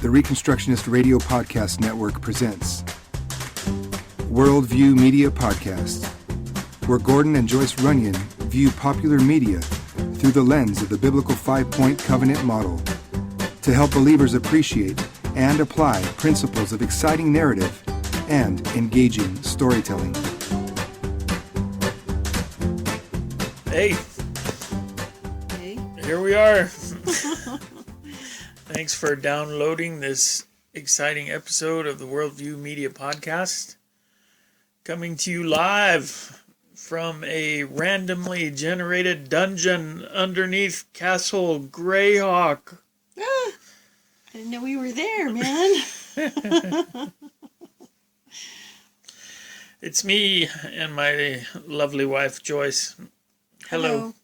the Reconstructionist Radio Podcast Network presents Worldview Media Podcast, where Gordan and Joyce Runyon view popular media through the lens of the biblical five-point covenant model to help believers appreciate and apply principles of exciting narrative and engaging storytelling. Hey. Here we are. Thanks for downloading this exciting episode of the Worldview Media Podcast. Coming to you live from a randomly generated dungeon underneath Castle Greyhawk. I didn't know we were there, man. It's me and my lovely wife, Joyce. Hello.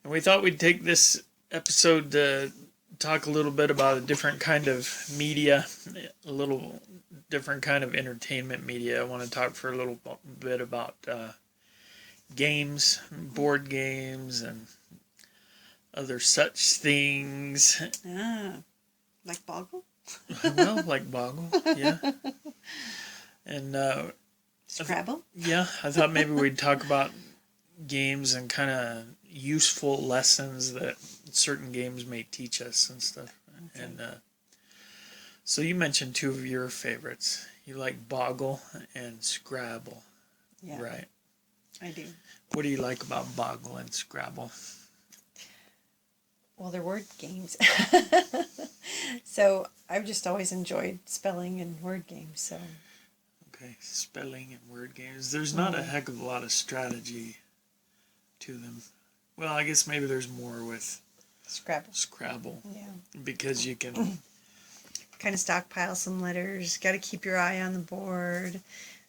And we thought we'd take this episode to talk a little bit about a different kind of media, a little different kind of entertainment media. I want to talk for a little bit about games, board games, and other such things. Like Boggle? Well, like Boggle, yeah. And Scrabble? I thought maybe we'd talk about games and kind of useful lessons that certain games may teach us and stuff. Okay. And so you mentioned two of your favorites. You like Boggle and Scrabble. Yeah. Right? I do. What do you like about Boggle and Scrabble? Well, they're word games. So I've just always enjoyed spelling and word games. So. Okay, spelling and word games. There's not a heck of a lot of strategy to them. Well, I guess maybe there's more with Scrabble. Yeah. Because you can kind of stockpile some letters. Got to keep your eye on the board.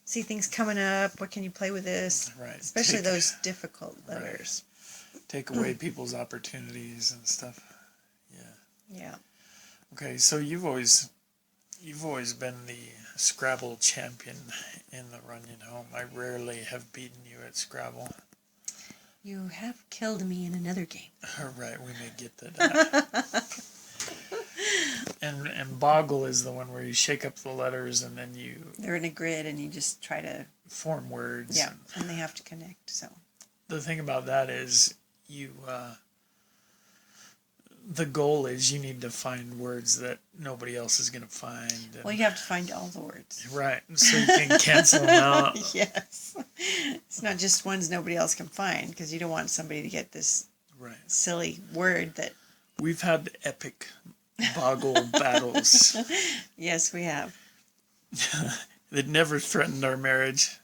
See things coming up. What can you play with this? Right. Especially those difficult letters. Right. Take away people's opportunities and stuff. Yeah. Yeah. Okay, so you've always been the Scrabble champion in the Runyon home. I rarely have beaten you at Scrabble. You have killed me in another game. All right, we may get to that. and Boggle is the one where you shake up the letters and then they're in a grid and you just try to form words. Yeah, and they have to connect. So the thing about that is the goal is you need to find words that nobody else is going to find. Well, you have to find all the words. Right, so you can cancel them out. Yes. It's not just ones nobody else can find, because you don't want somebody to get this silly word that... We've had epic Boggle battles. Yes, we have. That never threatened our marriage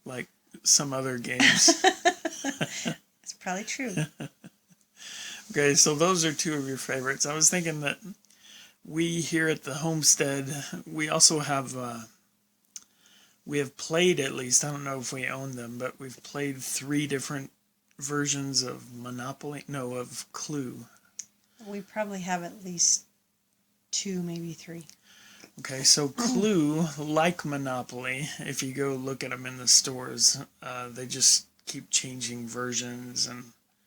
like some other games. That's probably true. Okay, so those are two of your favorites. I was thinking that we here at the homestead, we also have, we have played at least, I don't know if we own them, but we've played 3 different versions of of Clue. We probably have at least 2, maybe 3. Okay, so Clue, like Monopoly, if you go look at them in the stores, they just keep changing versions and...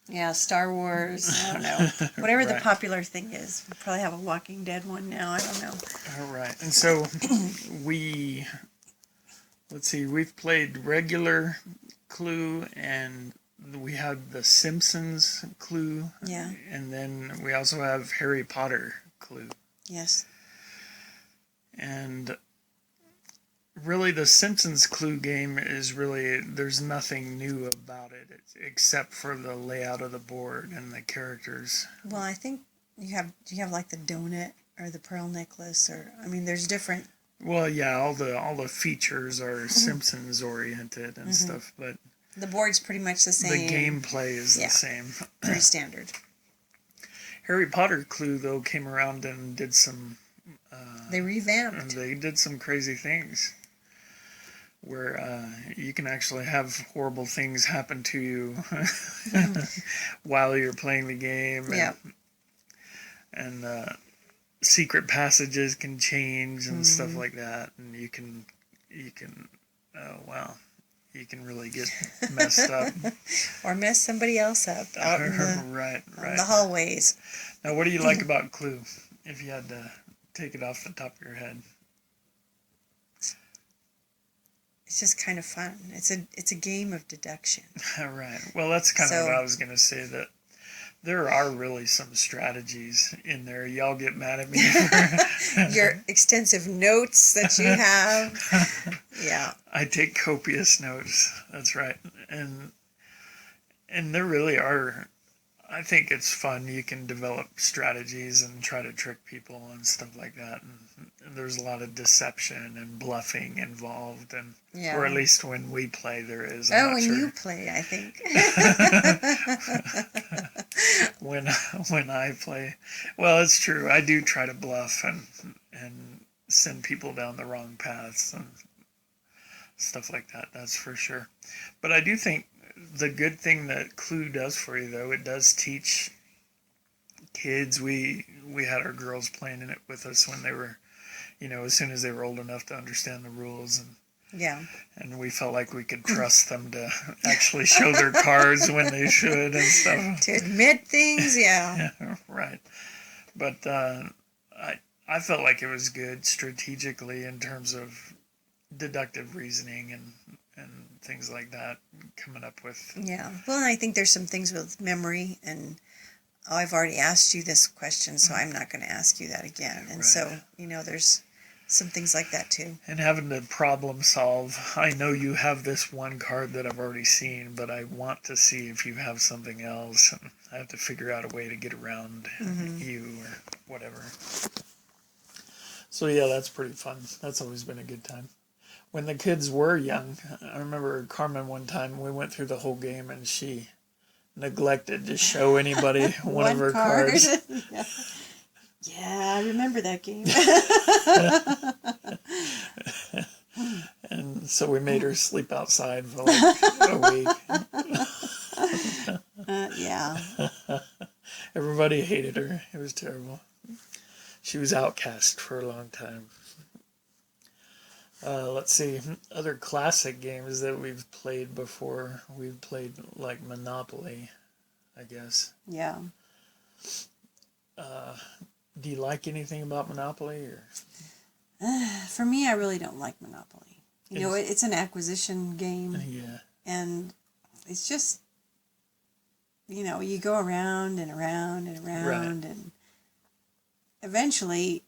Yeah, Star Wars, I don't know. Whatever the popular thing is. We probably have a Walking Dead one now, I don't know. All right, and so we've played regular Clue, and we had the Simpsons Clue. Yeah. And then we also have Harry Potter Clue. Yes. And really, the Simpsons Clue game is there's nothing new about it except for the layout of the board and the characters. Well, I think do you have like the donut or the pearl necklace, or, I mean, there's different... Well, yeah, all the features are Simpsons oriented and stuff, but... The board's pretty much the same. The gameplay is the same. Pretty standard. Harry Potter Clue, though, came around and did some... they revamped. And they did some crazy things. Where you can actually have horrible things happen to you while you're playing the game. And secret passages can change and stuff like that. And you can you can really get messed up. Or mess somebody else up out in the, Right. in the hallways. Now, what do you like about Clue, if you had to take it off the top of your head? It's just kind of fun. It's a game of deduction. Right. Well, that's kind of what I was going to say, that there are really some strategies in there. Y'all get mad at me for Your extensive notes that you have. Yeah. I take copious notes. That's right. And there really are, I think it's fun. You can develop strategies and try to trick people and stuff like that. And there's a lot of deception and bluffing involved, and or at least when we play, there is. When you play, I think. when I play, well, it's true. I do try to bluff and send people down the wrong paths and stuff like that. That's for sure. But I do think the good thing that Clue does for you, though, it does teach kids. We had our girls playing in it with us when they were, as soon as they were old enough to understand the rules, and we felt like we could trust them to actually show their cards when they should and stuff. To admit things, yeah. Right. But I felt like it was good strategically in terms of deductive reasoning and things like that, coming up with. Yeah. Well, and I think there's some things with memory, and I've already asked you this question, so I'm not going to ask you that again. And so, there's some things like that too. And having to problem solve. I know you have this one card that I've already seen, but I want to see if you have something else. And I have to figure out a way to get around you or whatever. So yeah, that's pretty fun. That's always been a good time. When the kids were young, I remember Carmen one time, we went through the whole game and she neglected to show anybody one of her cards. Yeah, I remember that game. And so we made her sleep outside for like a week. Yeah. Everybody hated her. It was terrible. She was outcast for a long time. Let's see. Other classic games that we've played before. We've played like Monopoly, I guess. Yeah. Do you like anything about Monopoly? Or? For me, I really don't like Monopoly. It's an acquisition game. Yeah. And it's just, you go around and around and around, and eventually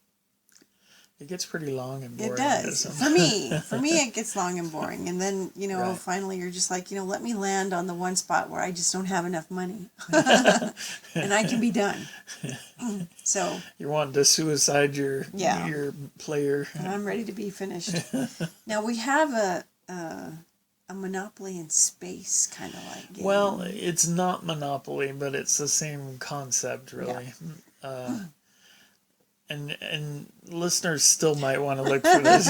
it gets pretty long and boring. It does. For me, it gets long and boring. And then, finally you're just like, let me land on the one spot where I just don't have enough money. And I can be done. So you're wanting to suicide your player. And I'm ready to be finished. Now we have a Monopoly in space kind of like game. Well, it's not Monopoly, but it's the same concept, really. Yeah. And listeners still might want to look for this.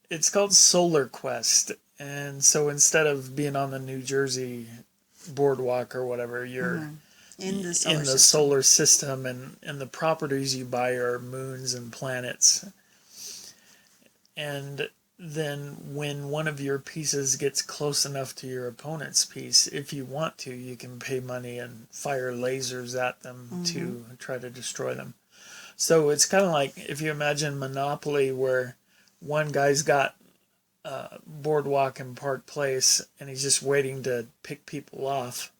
It's called Solar Quest. And so instead of being on the New Jersey boardwalk or whatever, you're in the solar system, and the properties you buy are moons and planets. And then when one of your pieces gets close enough to your opponent's piece, if you want to, you can pay money and fire lasers at them to try to destroy them. So it's kind of like if you imagine Monopoly, where one guy's got Boardwalk and Park Place and he's just waiting to pick people off.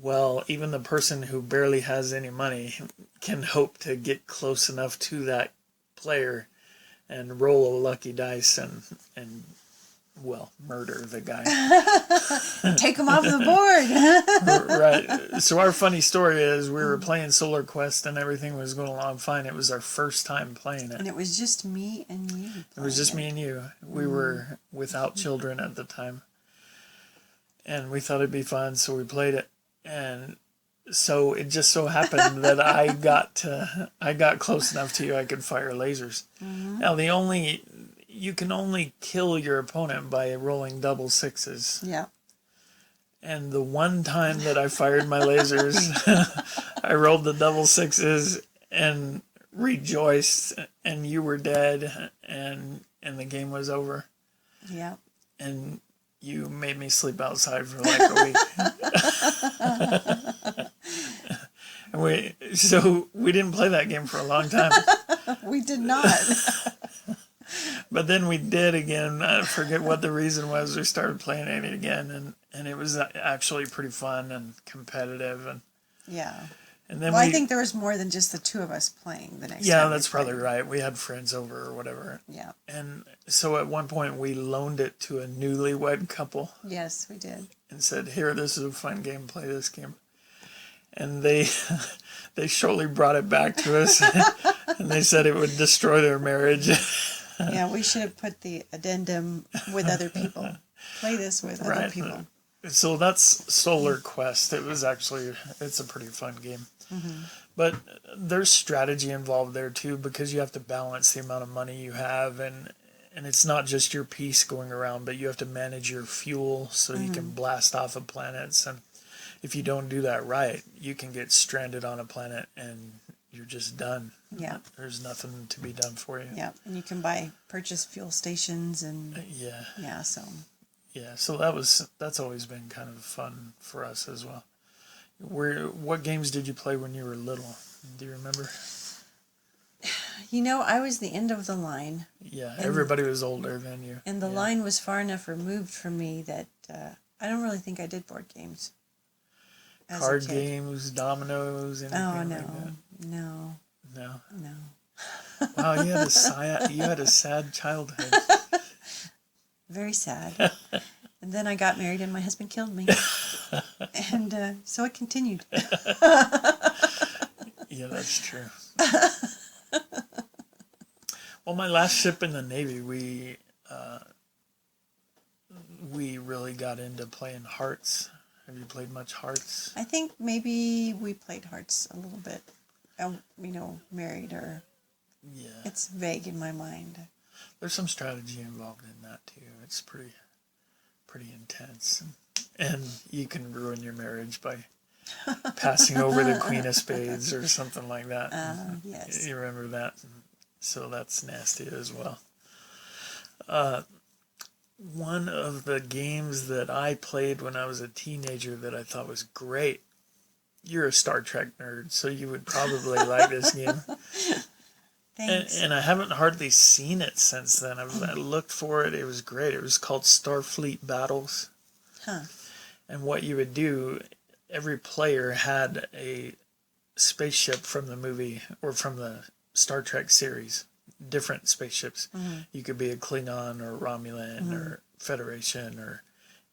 Well, even the person who barely has any money can hope to get close enough to that player and roll a lucky dice and murder the guy. Take him off the board. Right. So our funny story is we were playing Solar Quest and everything was going along fine. It was our first time playing it. And it was just me and you. It was just me and you. We were without children at the time. And we thought it'd be fun, so we played it. And so it just so happened that I got close enough to you I could fire lasers. Now you can only kill your opponent by rolling double sixes. Yeah. And the one time that I fired my lasers, I rolled the double sixes and rejoiced, and you were dead, and the game was over. Yeah. And you made me sleep outside for like a week. And we didn't play that game for a long time. We did not. But then we did again. I forget what the reason was. We started playing it again, and it was actually pretty fun and competitive. And Yeah. and then I think there was more than just the two of us playing the next time. Yeah, that's probably right. We had friends over or whatever. Yeah. And so at one point we loaned it to a newlywed couple. Yes, we did. And said, "Here, this is a fun game. Play this game." And they shortly brought it back to us, and they said it would destroy their marriage. Yeah, we should have put the addendum with other people. Play this with other people. So that's Solar Quest. It's a pretty fun game. Mm-hmm. But there's strategy involved there too, because you have to balance the amount of money you have, and it's not just your piece going around, but you have to manage your fuel so you can blast off of planets. And if you don't do that right, you can get stranded on a planet and you're just done. Yeah. There's nothing to be done for you. Yeah, and you can purchase fuel stations and Yeah, so that's always been kind of fun for us as well. What games did you play when you were little? Do you remember? I was the end of the line. Yeah, everybody was older than you. And the line was far enough removed from me that I don't really think I did board games. Card games, dominoes, anything like that? No. Wow, you had a sad childhood. Very sad. And then I got married and my husband killed me. And so it continued. Yeah, that's true. Well, my last ship in the Navy, we really got into playing Hearts. Have you played much Hearts? I think maybe we played Hearts a little bit. Married or... Yeah. It's vague in my mind. There's some strategy involved in that too. It's pretty intense. And you can ruin your marriage by passing over the Queen of Spades or something like that. Yes. You remember that? So that's nasty as well. One of the games that I played when I was a teenager that I thought was great. You're a Star Trek nerd, so you would probably like this game. Thanks. And I haven't hardly seen it since then. I looked for it. It was great. It was called Starfleet Battles. Huh. And what you would do, every player had a spaceship from the movie or from the Star Trek series. Different spaceships. Mm-hmm. You could be a Klingon or Romulan or Federation or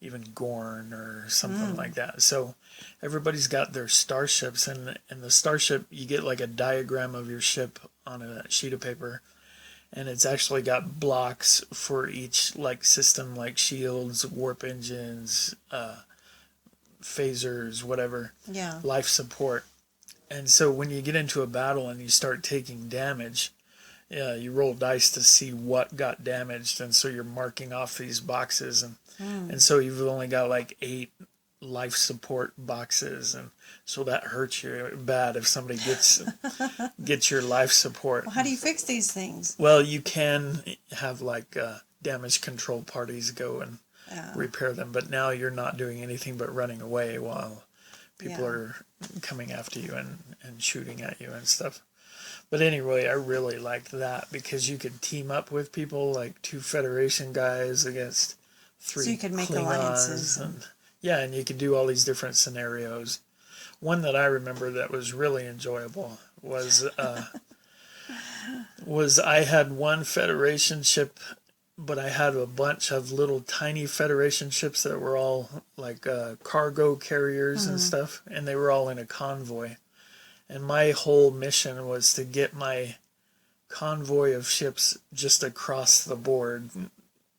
even Gorn or something like that. So everybody's got their starships, and the starship, you get like a diagram of your ship on a sheet of paper, and it's actually got blocks for each like system, like shields, warp engines, phasers, whatever, life support. And so when you get into a battle and you start taking damage, you roll dice to see what got damaged, and so you're marking off these boxes, and so you've only got like 8 life support boxes, and so that hurts you bad if somebody gets your life support. Well, how do you fix these things? Well, you can have like damage control parties go and repair them, but now you're not doing anything but running away while people are coming after you and shooting at you and stuff. But anyway, I really liked that because you could team up with people, like 2 Federation guys against 3 So you could make Klingons, alliances. And you could do all these different scenarios. One that I remember that was really enjoyable was I had 1 Federation ship, but I had a bunch of little tiny Federation ships that were all like cargo carriers and stuff, and they were all in a convoy. And my whole mission was to get my convoy of ships just across the board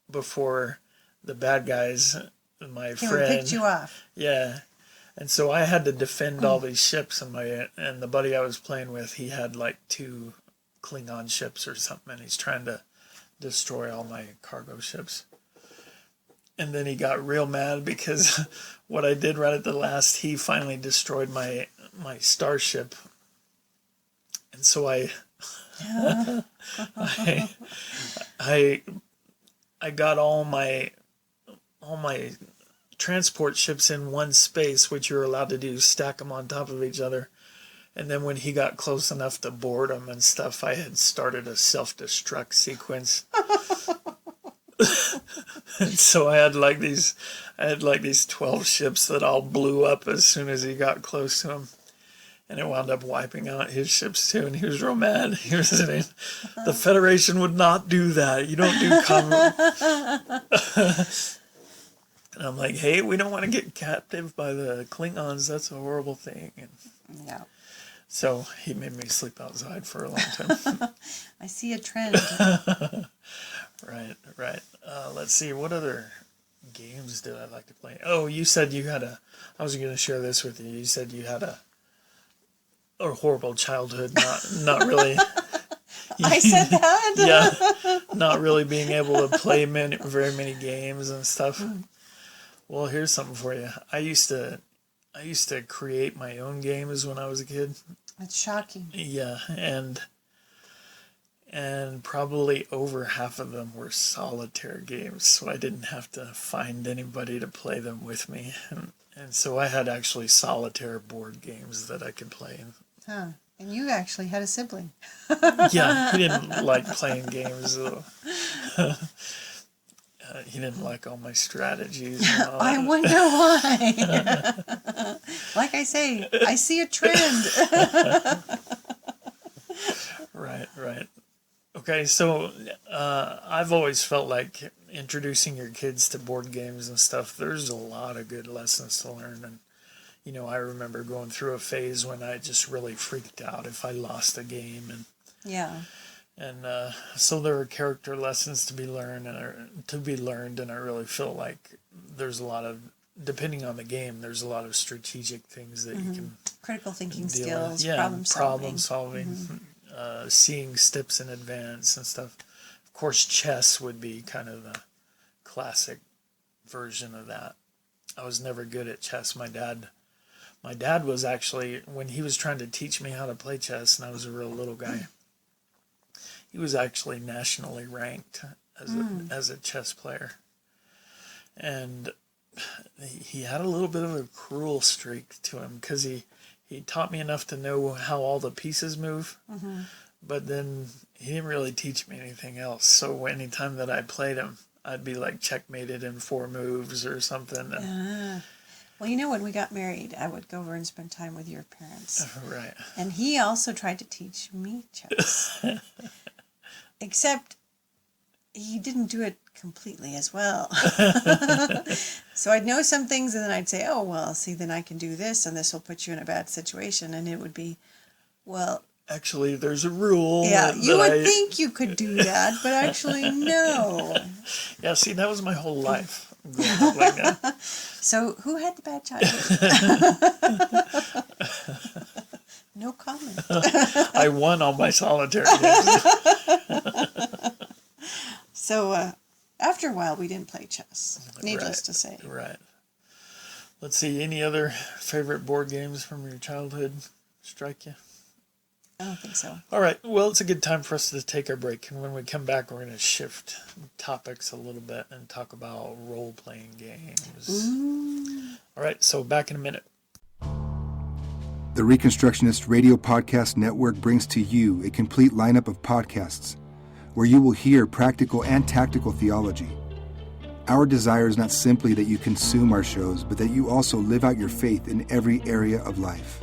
before the bad guys, my friend, picked you off. Yeah. And so I had to defend all these ships, and the buddy I was playing with, he had like 2 Klingon ships or something, and he's trying to destroy all my cargo ships. And then he got real mad because what I did right at the last, he finally destroyed my starship. And so I I got all my transport ships in one space, which you're allowed to do, stack them on top of each other. And then when he got close enough to board them and stuff, I had started a self-destruct sequence. And so I had like these 12 ships that all blew up as soon as he got close to him. And it wound up wiping out his ships too, and he was real mad. He was saying, the Federation would not do that. You don't do And I'm like, hey, we don't want to get captive by the Klingons. That's a horrible thing. And Yeah. so he made me sleep outside for a long time. I see a trend. Right. Let's see, what other games did I like to play? Oh, you said you had I was going to share this with you. You said you had a horrible childhood, not really. I said that? Yeah, not really being able to play very many games and stuff. Well, here's something for you. I used to create my own games when I was a kid. That's shocking. Yeah, and probably over half of them were solitaire games, so I didn't have to find anybody to play them with me. And so I had actually solitaire board games that I could play. Huh. And you actually had a sibling. Yeah, he didn't like playing games, though. He didn't like all my strategies. And all I that. wonder why. Like I say, I see a trend. Right. Okay, so I've always felt like introducing your kids to board games and stuff, there's a lot of good lessons to learn. And, you know, I remember going through a phase when I just really freaked out if I lost a game. And Yeah. And so there are character lessons to be learned, and I really feel like there's a lot of, depending on the game, there's a lot of strategic things that you can Critical thinking deal skills, with. Yeah, problem solving. Seeing steps in advance and stuff. Of course, chess would be kind of the classic version of that. I was never good at chess. My dad was actually, when he was trying to teach me how to play chess, and I was a real little guy, he was actually nationally ranked as a chess player. And he had a little bit of a cruel streak to him, because he taught me enough to know how all the pieces move, but then he didn't really teach me anything else. So anytime that I played him, I'd be like checkmated in 4 moves or something. Well, you know, when we got married, I would go over and spend time with your parents. Right. And he also tried to teach me chess. Except he didn't do it completely as well. So I'd know some things, and then I'd say, oh, well, see, then I can do this, and this will put you in a bad situation. And it would be, well... Actually, there's a rule. Yeah, you would think you could do that, but actually, no. Yeah, see, that was my whole life. Growing up like that. So who had the bad childhood? No comment. I won all my solitaire games. So after a while, we didn't play chess, needless to say. Right. Let's see, any other favorite board games from your childhood strike you? I don't think so. All right, well, it's a good time for us to take our break. And when we come back, we're going to shift topics a little bit and talk about role-playing games. Ooh. All right, so back in a minute. The Reconstructionist Radio Podcast Network brings to you a complete lineup of podcasts where you will hear practical and tactical theology. Our desire is not simply that you consume our shows, but that you also live out your faith in every area of life.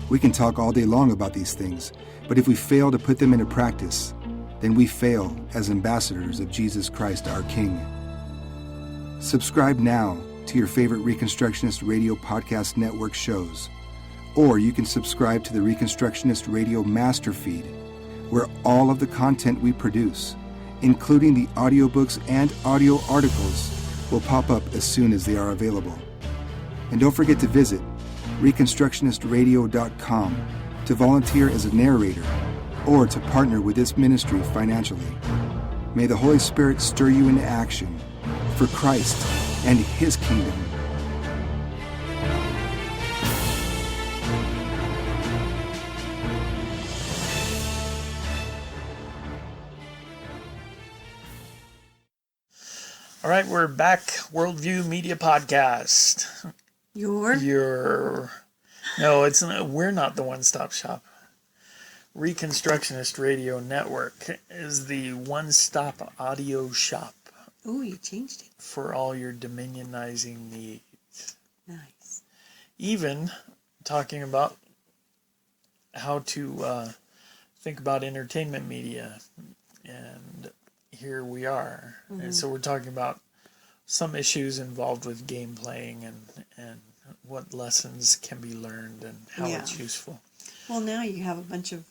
We can talk all day long about these things, but if we fail to put them into practice, then we fail as ambassadors of Jesus Christ, our King. Subscribe now to your favorite Reconstructionist Radio Podcast Network shows, or you can subscribe to the Reconstructionist Radio Master Feed, where all of the content we produce, including the audiobooks and audio articles, will pop up as soon as they are available. And don't forget to visit reconstructionistradio.com to volunteer as a narrator or to partner with this ministry financially. May the Holy Spirit stir you into action for Christ and His kingdom. right, we're back. Worldview Media Podcast. Your No, it's not, we're not the one-stop shop. Reconstructionist Radio Network is the one-stop audio shop. Ooh, you changed it. For all your dominionizing needs. Nice. Even talking about how to think about entertainment media. And here we are. Mm-hmm. And so we're talking about some issues involved with game playing and what lessons can be learned and how it's useful. Well, now you have a bunch of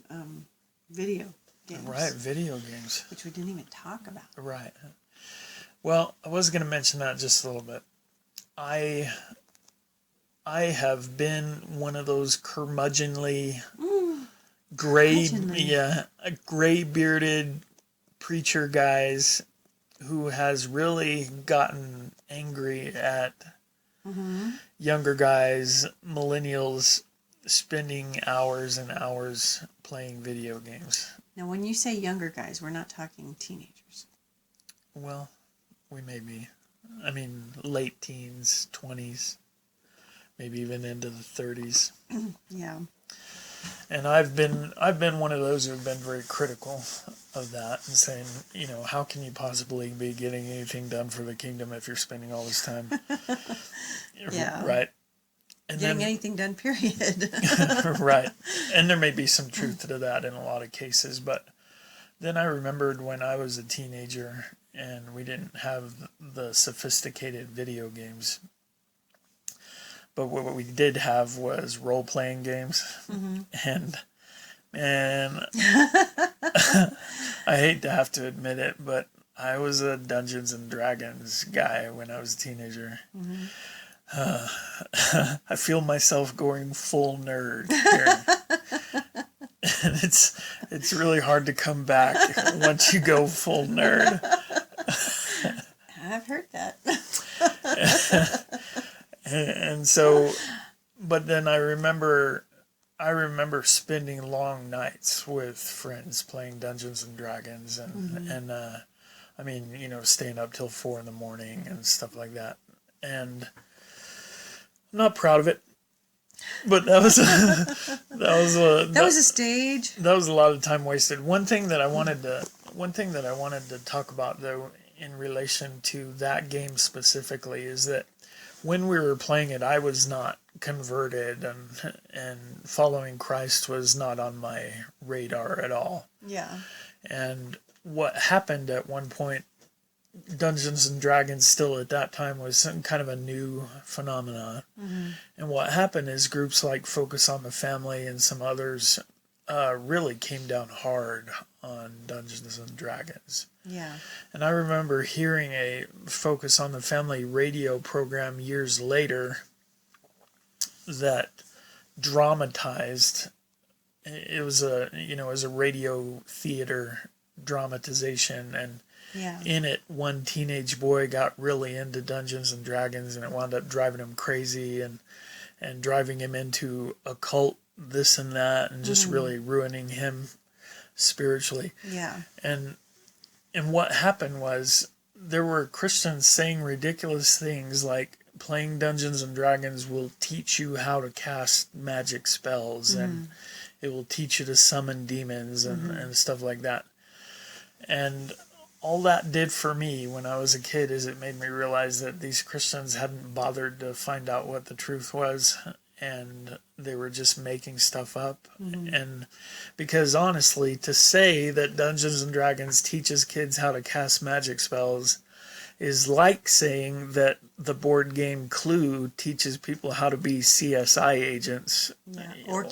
video games. Right, video games. Which we didn't even talk about. Right. Well, I was going to mention that just a little bit. I have been one of those curmudgeonly, gray-bearded preacher guys who has really gotten angry at younger guys, millennials, spending hours and hours playing video games. Now, when you say younger guys, we're not talking teenagers. Well, we may be. I mean, late teens, 20s, maybe even into the 30s. Yeah. And I've been one of those who've been very critical of that and saying, you know, how can you possibly be getting anything done for the kingdom if you're spending all this time? Yeah. Right. And getting anything done, period. Right. And there may be some truth to that in a lot of cases, but then I remembered when I was a teenager and we didn't have the sophisticated video games. But what we did have was role-playing games. Mm-hmm. And, man, I hate to have to admit it, but I was a Dungeons and Dragons guy when I was a teenager. Mm-hmm. I feel myself going full nerd here. And it's really hard to come back once you go full nerd. I've heard that. And so, but then I remember spending long nights with friends playing Dungeons and Dragons and I mean, you know, staying up till 4 a.m. and stuff like that. And I'm not proud of it, but that was a stage. That was a lot of time wasted. One thing that I wanted to talk about though in relation to that game specifically is that when we were playing it, I was not converted and following Christ was not on my radar at all. Yeah. And what happened at one point, Dungeons and Dragons still at that time was some kind of a new phenomenon. Mm-hmm. And what happened is groups like Focus on the Family and some others really came down hard on Dungeons and Dragons. Yeah. And I remember hearing a Focus on the Family radio program years later that dramatized. It was a radio theater dramatization, and in it, one teenage boy got really into Dungeons and Dragons, and it wound up driving him crazy and driving him into occult this and that, and just really ruining him spiritually. Yeah. And what happened was there were Christians saying ridiculous things like playing Dungeons and Dragons will teach you how to cast magic spells and it will teach you to summon demons and stuff like that. And all that did for me when I was a kid is it made me realize that these Christians hadn't bothered to find out what the truth was, and they were just making stuff up. And because honestly, to say that Dungeons and Dragons teaches kids how to cast magic spells is like saying that the board game Clue teaches people how to be CSI agents. Yeah. Or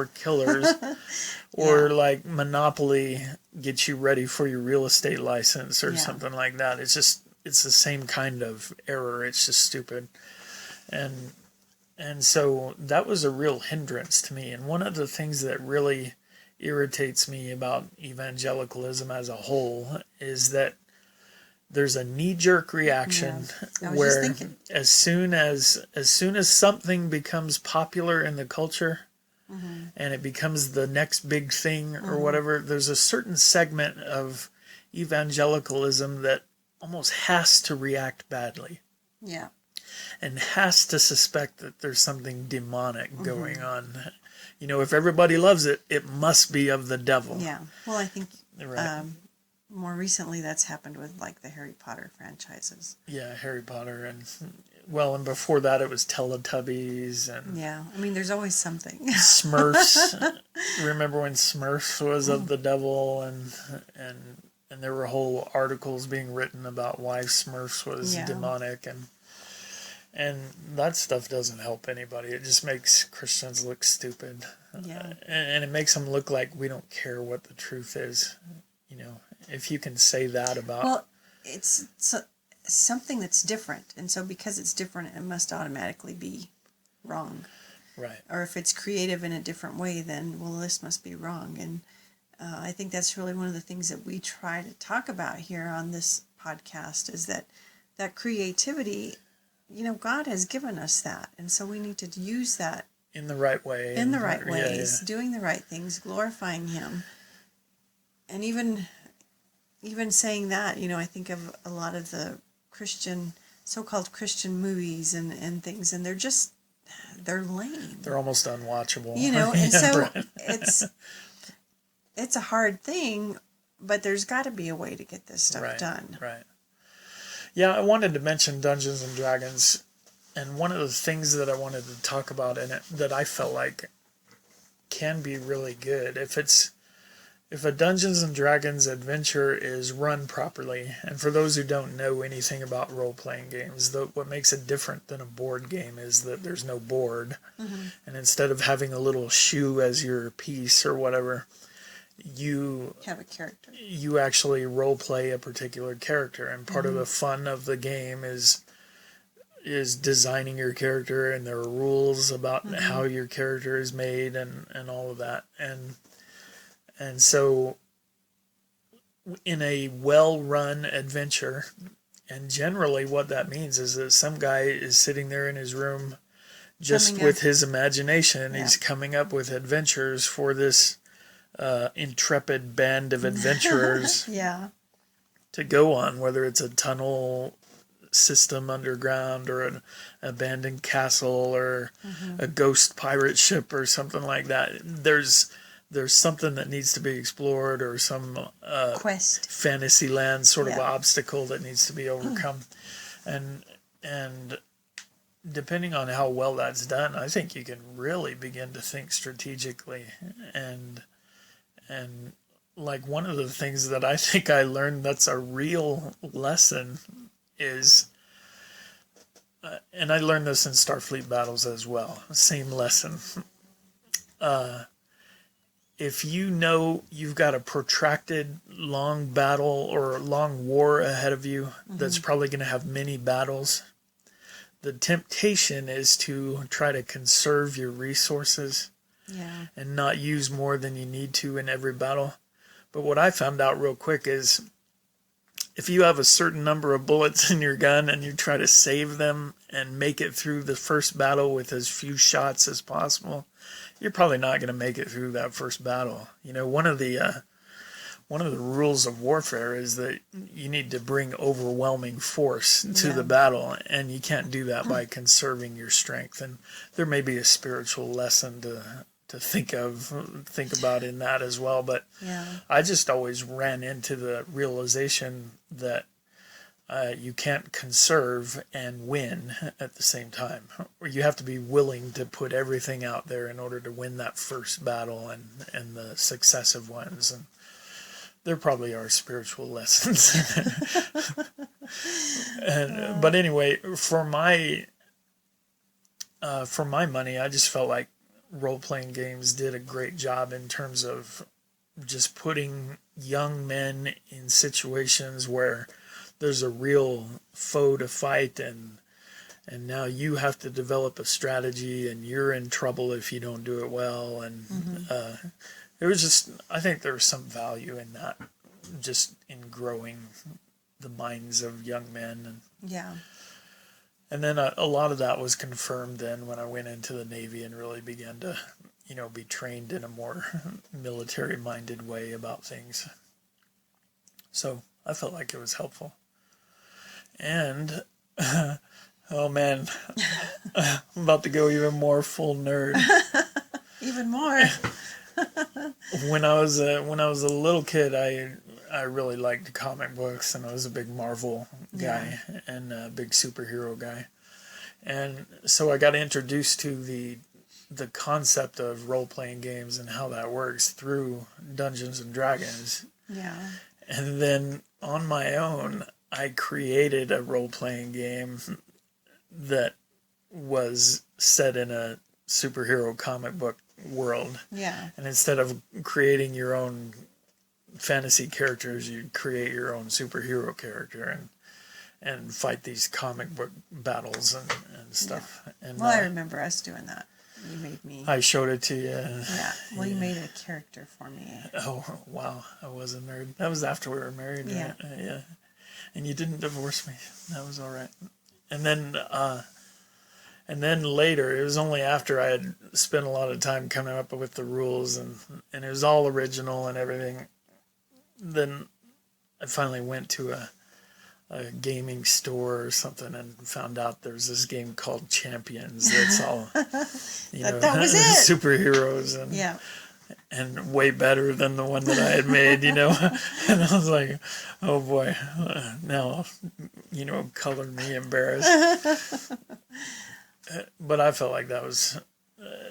killers. Or like Monopoly gets you ready for your real estate license or something like that. It's the same kind of error. It's just stupid. And so that was a real hindrance to me. And one of the things that really irritates me about evangelicalism as a whole is that there's a knee-jerk reaction where as soon as something becomes popular in the culture and it becomes the next big thing or whatever, there's a certain segment of evangelicalism that almost has to react badly. Yeah. And has to suspect that there's something demonic going on. You know, if everybody loves it, it must be of the devil. Yeah. Well, I think Right. more recently that's happened with like the Harry Potter franchises. Yeah, Harry Potter and before that it was Teletubbies and Yeah. I mean, there's always something. Smurfs. Remember when Smurfs was of the devil and there were whole articles being written about why Smurfs was demonic and that stuff doesn't help anybody. It just makes Christians look stupid. Yeah. And it makes them look like we don't care what the truth is. You know, if you can say that about... Well, it's something that's different. And so because it's different, it must automatically be wrong. Right. Or if it's creative in a different way, then, well, this must be wrong. And I think that's really one of the things that we try to talk about here on this podcast is that creativity, you know, God has given us that. And so we need to use that in the right way. In the right ways, doing the right things, glorifying Him. And even saying that, you know, I think of a lot of the so-called Christian movies and things, and they're lame. They're almost unwatchable. You know, and so right. it's a hard thing, but there's got to be a way to get this stuff done. Right. Yeah, I wanted to mention Dungeons and Dragons, and one of the things that I wanted to talk about in it that I felt like can be really good if a Dungeons and Dragons adventure is run properly. And for those who don't know anything about role-playing games, what makes it different than a board game is that there's no board, and instead of having a little shoe as your piece or whatever, you have a character. You actually role play a particular character, and part of the fun of the game is designing your character, and there are rules about how your character is made and all of that. And so in a well-run adventure, and generally what that means is that some guy is sitting there in his room just with his imagination. He's coming up with adventures for this intrepid band of adventurers to go on, whether it's a tunnel system underground or an abandoned castle or a ghost pirate ship or something like that. There's something that needs to be explored, or some quest, fantasy land sort of obstacle that needs to be overcome. And depending on how well that's done, I think you can really begin to think strategically. And like one of the things that I think I learned that's a real lesson is, and I learned this in Starfleet battles as well, same lesson. If you know you've got a protracted long battle or long war ahead of you that's probably going to have many battles, the temptation is to try to conserve your resources and not use more than you need to in every battle. But what I found out real quick is if you have a certain number of bullets in your gun and you try to save them and make it through the first battle with as few shots as possible, you're probably not going to make it through that first battle. You know, one of the rules of warfare is that you need to bring overwhelming force to the battle, and you can't do that by conserving your strength. And there may be a spiritual lesson to think about in that as well. But I just always ran into the realization that you can't conserve and win at the same time. Or you have to be willing to put everything out there in order to win that first battle and the successive ones. And there probably are spiritual lessons. But anyway, for my money, I just felt like role-playing games did a great job in terms of just putting young men in situations where there's a real foe to fight, and now you have to develop a strategy, and you're in trouble if you don't do it well. And it was just, I think there was some value in that, just in growing the minds of young men. And then a lot of that was confirmed then when I went into the Navy and really began to, be trained in a more military-minded way about things. So I felt like it was helpful. And oh man, I'm about to go even more full nerd. Even more. When I was a little kid, I really liked comic books, and I was a big Marvel guy and a big superhero guy. And so I got introduced to the concept of role-playing games and how that works through Dungeons and Dragons. Yeah. And then on my own, I created a role-playing game that was set in a superhero comic book world. Yeah. And instead of creating your own fantasy characters, you create your own superhero character and fight these comic book battles and stuff. Yeah. And well, I remember us doing that. You made me. I showed it to you. Yeah. Well, you made a character for me. Oh, wow. I was a nerd. That was after we were married. Yeah. Right? Yeah. And you didn't divorce me. That was all right. And then later, it was only after I had spent a lot of time coming up with the rules and it was all original and everything. Then I finally went to a gaming store or something and found out there's this game called Champions that's all, that was it. Superheroes and way better than the one that I had made, And I was like, oh boy, now, color me embarrassed. But I felt like that was,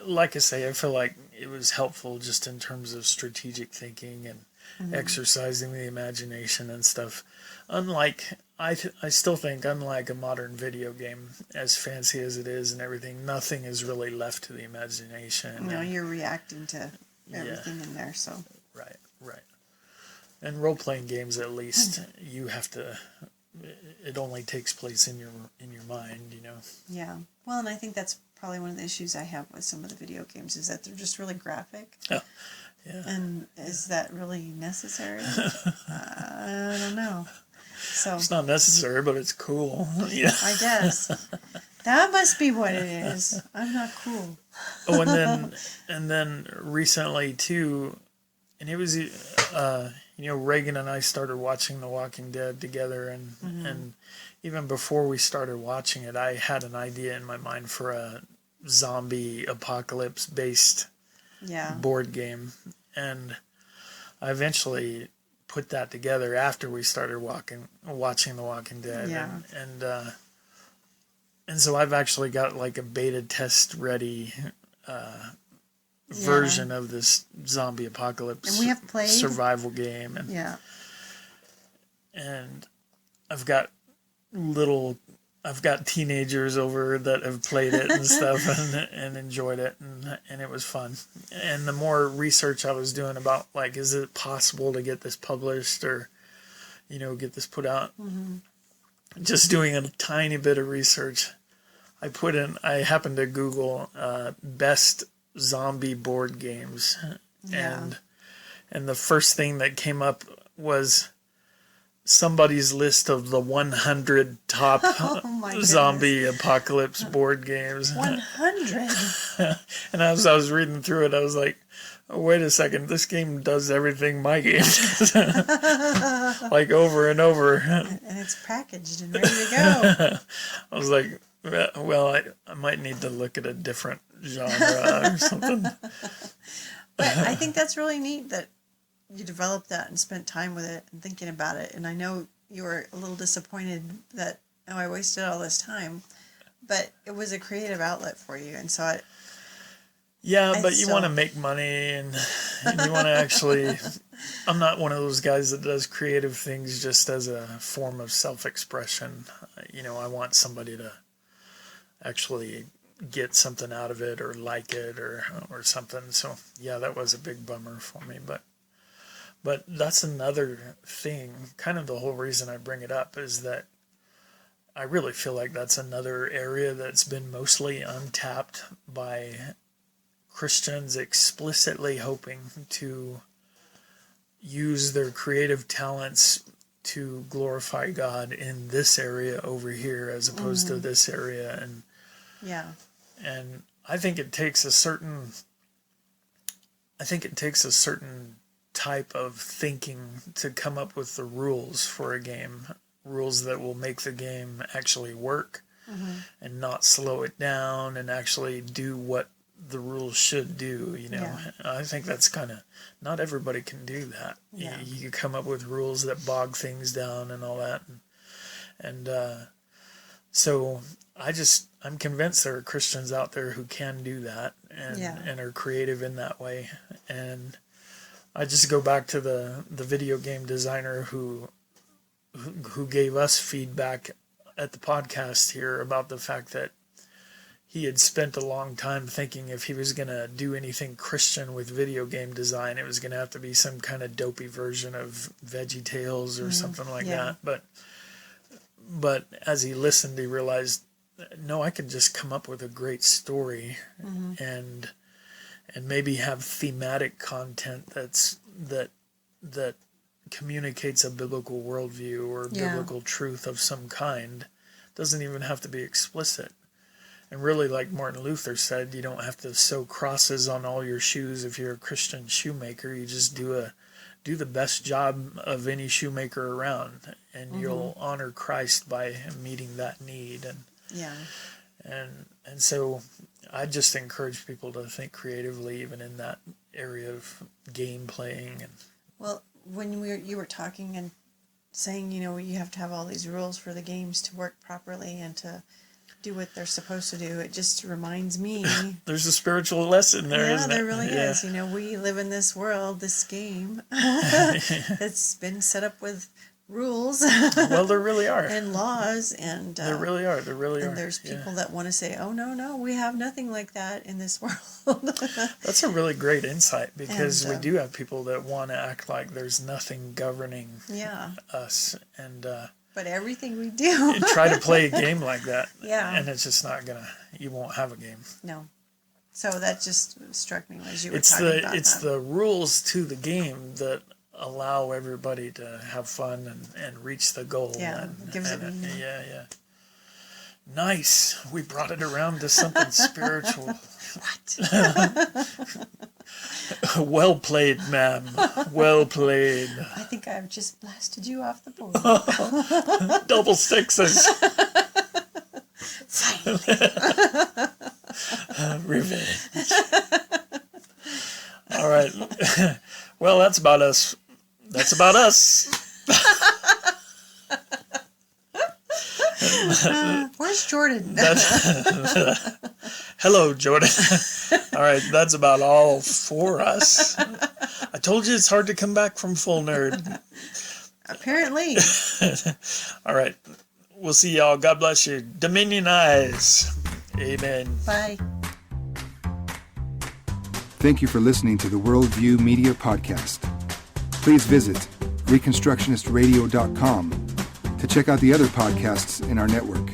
like I say, I feel like it was helpful just in terms of strategic thinking and exercising the imagination and stuff. Unlike, I still think, unlike a modern video game, as fancy as it is and everything, nothing is really left to the imagination. No, you're reacting to everything in there, so. Right. And role-playing games, at least, you have to, it only takes place in your mind, Yeah. Well, and I think that's probably one of the issues I have with some of the video games is that they're just really graphic. Oh, yeah. And is that really necessary? I don't know. So it's not necessary, but it's cool. Yeah. I guess. That must be what it is. I'm not cool. Oh, and then recently too, and it was, Reagan and I started watching The Walking Dead together, and even before we started watching it, I had an idea in my mind for a zombie apocalypse based board game, and I eventually put that together after we started watching The Walking Dead, and so I've actually got like a beta test ready version of this zombie apocalypse and we have played survival game, and I've got teenagers over that have played it and stuff and enjoyed it, and it was fun. And the more research I was doing about, like, is it possible to get this published or, get this put out? Just doing a tiny bit of research, I happened to Google best zombie board games, and the first thing that came up was somebody's list of the 100 top zombie apocalypse board games. 100? And as I was reading through it, I was like, oh, wait a second, this game does everything my game does. Like over and over. And it's packaged and ready to go. I was like, well, I might need to look at a different genre or something. But I think that's really neat that you developed that and spent time with it and thinking about it. And I know you were a little disappointed that, I wasted all this time. But it was a creative outlet for you. And so but you want to make money and you want to actually... I'm not one of those guys that does creative things just as a form of self-expression. I want somebody to actually get something out of it or like it or something. So, that was a big bummer for me. But that's another thing, kind of the whole reason I bring it up is that I really feel like that's another area that's been mostly untapped by Christians explicitly hoping to use their creative talents to glorify God in this area over here as opposed to this area. And I think it takes a certain type of thinking to come up with the rules for a game. rules that will make the game actually work and not slow it down and actually do what the rules should do, you know. Yeah. I think that's kind of, not everybody can do that. Yeah. You come up with rules that bog things down and all that. And so I'm convinced there are Christians out there who can do that and are creative in that way. And I just go back to the video game designer who gave us feedback at the podcast here about the fact that he had spent a long time thinking if he was going to do anything Christian with video game design, it was going to have to be some kind of dopey version of VeggieTales or something like that. But as he listened, he realized, no, I can just come up with a great story and maybe have thematic content that communicates a biblical worldview or biblical truth of some kind. Doesn't even have to be explicit. And really, like Martin Luther said, you don't have to sew crosses on all your shoes if you're a Christian shoemaker. You just do the best job of any shoemaker around, and you'll honor Christ by meeting that need. And so I just encourage people to think creatively, even in that area of game playing. And well, when you were talking and saying, you know, you have to have all these rules for the games to work properly and to do what they're supposed to do, it just reminds me there's a spiritual lesson there, isn't it? There really is. You know, we live in this world, this game that's been set up with rules. Well, there really are. And laws, and there really are. And there's people that want to say, "Oh no, we have nothing like that in this world." That's a really great insight, because we do have people that want to act like there's nothing governing us, and but everything we do. try to play a game like that. Yeah. And it's just not gonna. You won't have a game. No. So that just struck me as you were talking about It's the rules to the game that allow everybody to have fun and reach the goal. Yeah, gives it meaning. Yeah. Nice. We brought it around to something spiritual. What? Well played, ma'am. Well played. I think I've just blasted you off the board. Double sixes. Finally. Revenge. All right. Well, that's about us. That's about us. Where's Jordan? Hello, Jordan. All right, that's about all for us. I told you it's hard to come back from full nerd. Apparently. All right. We'll see y'all. God bless you. Dominion eyes. Amen. Bye. Thank you for listening to the Worldview Media Podcast. Please visit reconstructionistradio.com to check out the other podcasts in our network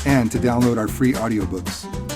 and to download our free audiobooks.